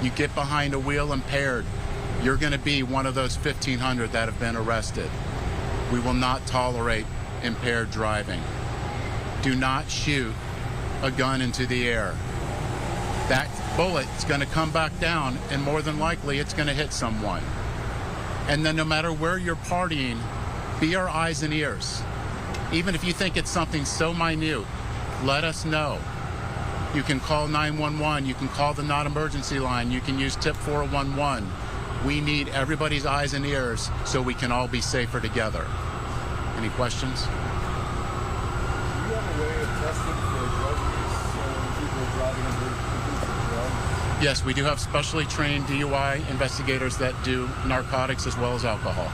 You get behind a wheel impaired, you're going to be one of those 1,500 that have been arrested. We will not tolerate impaired driving. Do not shoot a gun into the air. That bullet is going to come back down, and more than likely it's going to hit someone. And then no matter where you're partying, be our eyes and ears. Even if you think it's something so minute, let us know. You can call 911, you can call the non-emergency line, you can use tip 411. We need everybody's eyes and ears so we can all be safer together. Any questions? Do you have a way of testing for drug use people driving under influence of drugs? Yes, we do have specially trained DUI investigators that do narcotics as well as alcohol.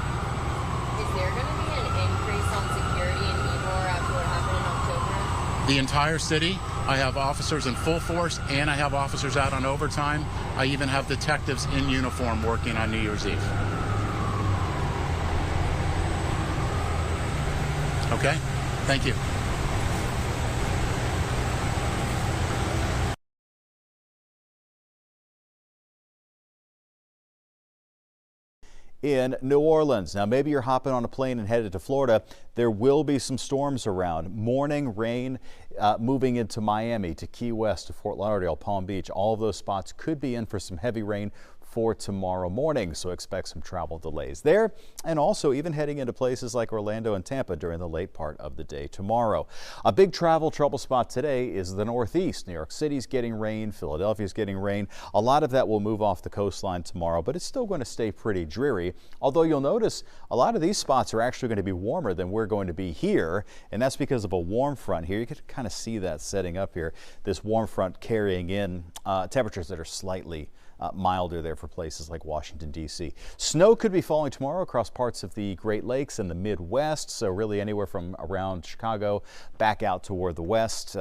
Is there going to be an increase on security in Ybor after what happened in October? The entire city, I have officers in full force and I have officers out on overtime. I even have detectives in uniform working on New Year's Eve. Okay, thank you. In New Orleans. Now, maybe you're hopping on a plane and headed to Florida. There will be some storms around. Morning rain moving into Miami, to Key West, to Fort Lauderdale, Palm Beach. All of those spots could be in for some heavy rain for tomorrow morning, so expect some travel delays there, and also even heading into places like Orlando and Tampa during the late part of the day tomorrow. A big travel trouble spot today is the Northeast. New York City's getting rain, Philadelphia's getting rain. A lot of that will move off the coastline tomorrow, but it's still going to stay pretty dreary, although you'll notice a lot of these spots are actually going to be warmer than we're going to be here, and that's because of a warm front here. You can kind of see that setting up here, this warm front carrying in temperatures that are slightly milder there for places like Washington, D.C. Snow could be falling tomorrow across parts of the Great Lakes and the Midwest, so really anywhere from around Chicago back out toward the west,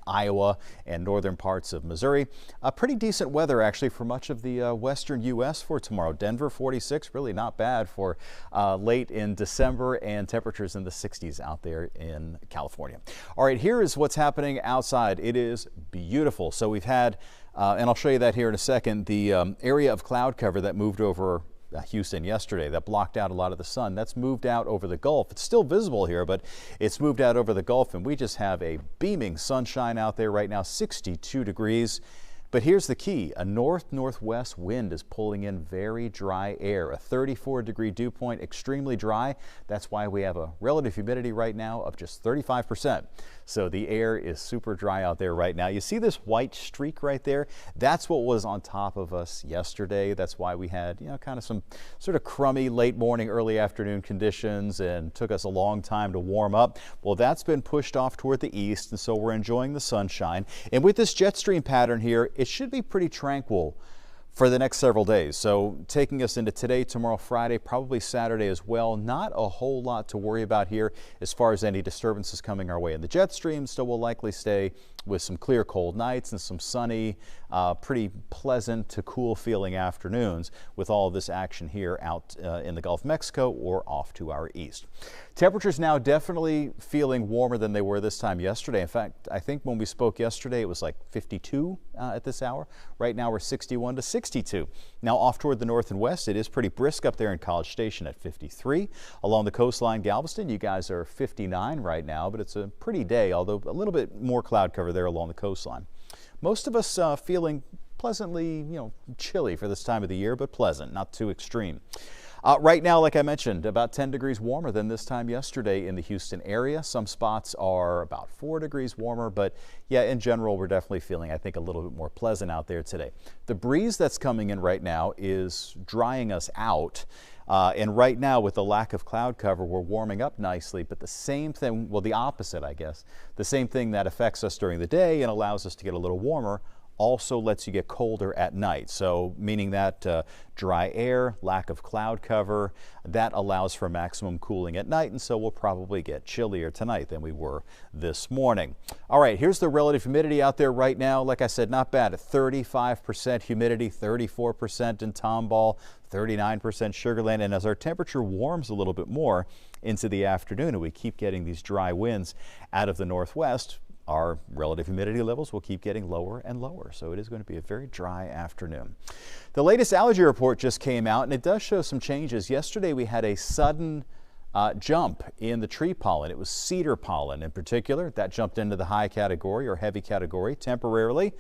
Iowa and northern parts of Missouri. Pretty decent weather actually for much of the western U.S. for tomorrow. Denver 46, really not bad for late in December, and temperatures in the 60s out there in California. All right, here is what's happening outside. It is beautiful. So we've had and I'll show you that here in a second. The area of cloud cover that moved over Houston yesterday that blocked out a lot of the sun, that's moved out over the Gulf. It's still visible here, but it's moved out over the Gulf, and we just have a beaming sunshine out there right now, 62 degrees. But here's the key. A north-northwest wind is pulling in very dry air. A 34-degree dew point, extremely dry. That's why we have a relative humidity right now of just 35%. So the air is super dry out there right now. You see this white streak right there? That's what was on top of us yesterday. That's why we had, kind of some sort of crummy late morning, early afternoon conditions, and took us a long time to warm up. Well, that's been pushed off toward the east, and so we're enjoying the sunshine. And with this jet stream pattern here, it should be pretty tranquil for the next several days. So taking us into today, tomorrow, Friday, probably Saturday as well. Not a whole lot to worry about here as far as any disturbances coming our way. And the jet stream still will likely stay with some clear, cold nights and some sunny, pretty pleasant to cool feeling afternoons with all of this action here out in the Gulf of Mexico or off to our east. Temperatures now definitely feeling warmer than they were this time yesterday. In fact, I think when we spoke yesterday, it was like 52 at this hour. Right now we're 61 to 62. Now off toward the north and west, it is pretty brisk up there in College Station at 53. Along the coastline, Galveston, you guys are 59 right now, but it's a pretty day, although a little bit more cloud cover there along the coastline. Most of us feeling pleasantly, chilly for this time of the year, but pleasant, not too extreme. Right now, like I mentioned, about 10 degrees warmer than this time yesterday in the Houston area. Some spots are about 4 degrees warmer, but yeah, in general, we're definitely feeling, I think, a little bit more pleasant out there today. The breeze that's coming in right now is drying us out. And right now, with the lack of cloud cover, we're warming up nicely, but the same thing, well, the opposite, I guess, the same thing that affects us during the day and allows us to get a little warmer also lets you get colder at night. So meaning that dry air, lack of cloud cover, that allows for maximum cooling at night, and so we'll probably get chillier tonight than we were this morning. All right, here's the relative humidity out there right now. Like I said, not bad. 35% humidity, 34% in Tomball, 39% Sugar Land, and as our temperature warms a little bit more into the afternoon and we keep getting these dry winds out of the northwest, our relative humidity levels will keep getting lower and lower. So it is going to be a very dry afternoon. The latest allergy report just came out, and it does show some changes. Yesterday we had a sudden jump in the tree pollen. It was cedar pollen in particular. That jumped into the high category or heavy category temporarily.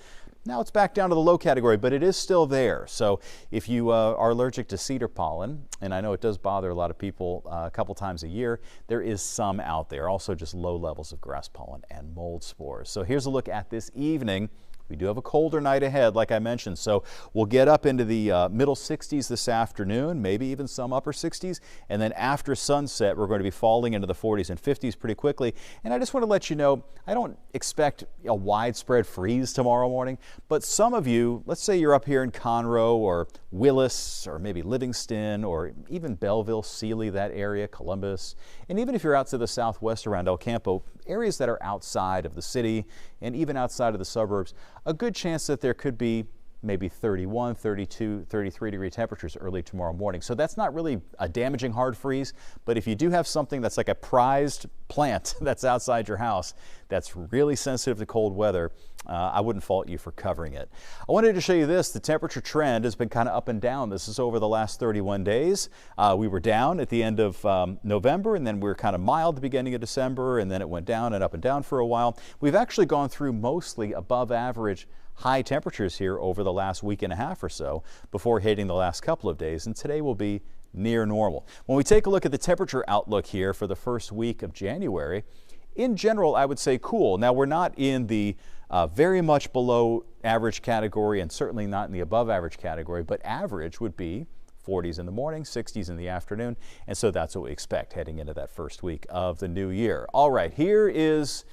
Now it's back down to the low category, but it is still there. So if you are allergic to cedar pollen, and I know it does bother a lot of people a couple times a year, there is some out there. Also just low levels of grass pollen and mold spores. So here's a look at this evening. We do have a colder night ahead, like I mentioned, so we'll get up into the middle 60s this afternoon, maybe even some upper 60s, and then after sunset, we're going to be falling into the 40s and 50s pretty quickly. And I just want to let you know, I don't expect a widespread freeze tomorrow morning, but some of you, let's say you're up here in Conroe or Willis or maybe Livingston or even Belleville, Sealy, that area, Columbus, and even if you're out to the southwest around El Campo, areas that are outside of the city and even outside of the suburbs, a good chance that there could be maybe 31, 32, 33 degree temperatures early tomorrow morning. So that's not really a damaging hard freeze, but if you do have something that's like a prized plant that's outside your house that's really sensitive to cold weather, I wouldn't fault you for covering it. I wanted to show you this. The temperature trend has been kind of up and down. This is over the last 31 days. We were down at the end of November, and then we were kind of mild at the beginning of December, and then it went down and up and down for a while. We've actually gone through mostly above average high temperatures here over the last week and a half or so before hitting the last couple of days, and today will be near normal. When we take a look at the temperature outlook here for the first week of January, in general, I would say cool. Now, we're not in the very much below average category and certainly not in the above average category, but average would be 40s in the morning, 60s in the afternoon, and so that's what we expect heading into that first week of the new year. All right, here is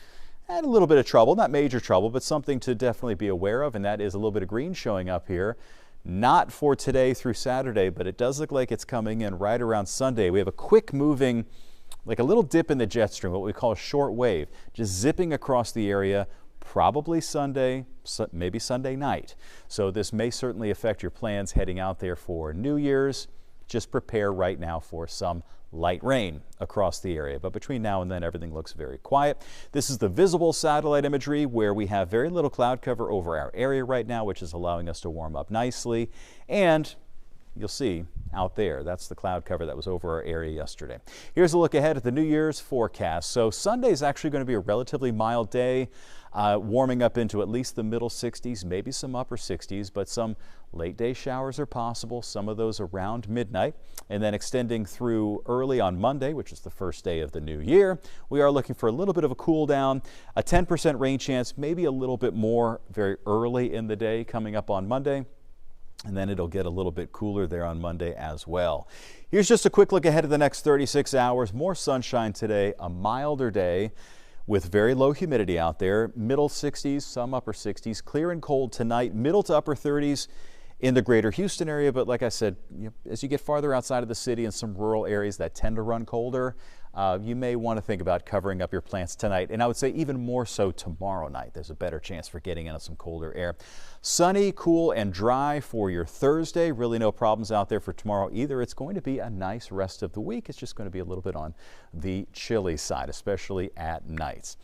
a little bit of trouble, not major trouble, but something to definitely be aware of, and that is a little bit of green showing up here. Not for today through Saturday, but it does look like it's coming in right around Sunday. We have a quick moving, like a little dip in the jet stream, what we call a short wave, just zipping across the area, probably Sunday, maybe Sunday night. So this may certainly affect your plans heading out there for New Year's. Just prepare right now for some light rain across the area, but between now and then everything looks very quiet. This is the visible satellite imagery where we have very little cloud cover over our area right now, which is allowing us to warm up nicely. And you'll see out there, that's the cloud cover that was over our area yesterday. Here's a look ahead at the New Year's forecast. So Sunday is actually going to be a relatively mild day, warming up into at least the middle 60s, maybe some upper 60s, but some late day showers are possible, some of those around midnight, and then extending through early on Monday, which is the first day of the new year. We are looking for a little bit of a cool down, a 10% rain chance, maybe a little bit more very early in the day coming up on Monday. And then it'll get a little bit cooler there on Monday as well. Here's just a quick look ahead of the next 36 hours. More sunshine today, a milder day with very low humidity out there. Middle 60s, some upper 60s. Clear and cold tonight, middle to upper 30s in the greater Houston area. But like I said, as you get farther outside of the city and some rural areas that tend to run colder, you may want to think about covering up your plants tonight. And I would say even more so tomorrow night. There's a better chance for getting into some colder air. Sunny, cool, and dry for your Thursday. Really no problems out there for tomorrow either. It's going to be a nice rest of the week. It's just going to be a little bit on the chilly side, especially at nights.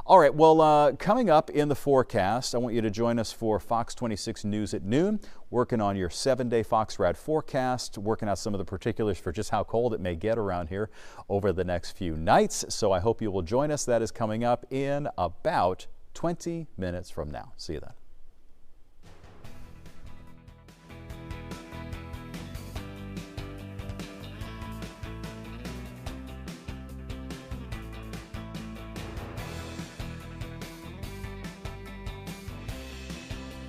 All right, well, coming up in the forecast, I want you to join us for Fox 26 News at noon, working on your 7-day FoxRad forecast, working out some of the particulars for just how cold it may get around here over the next few nights. So I hope you will join us. That is coming up in about 20 minutes from now. See you then.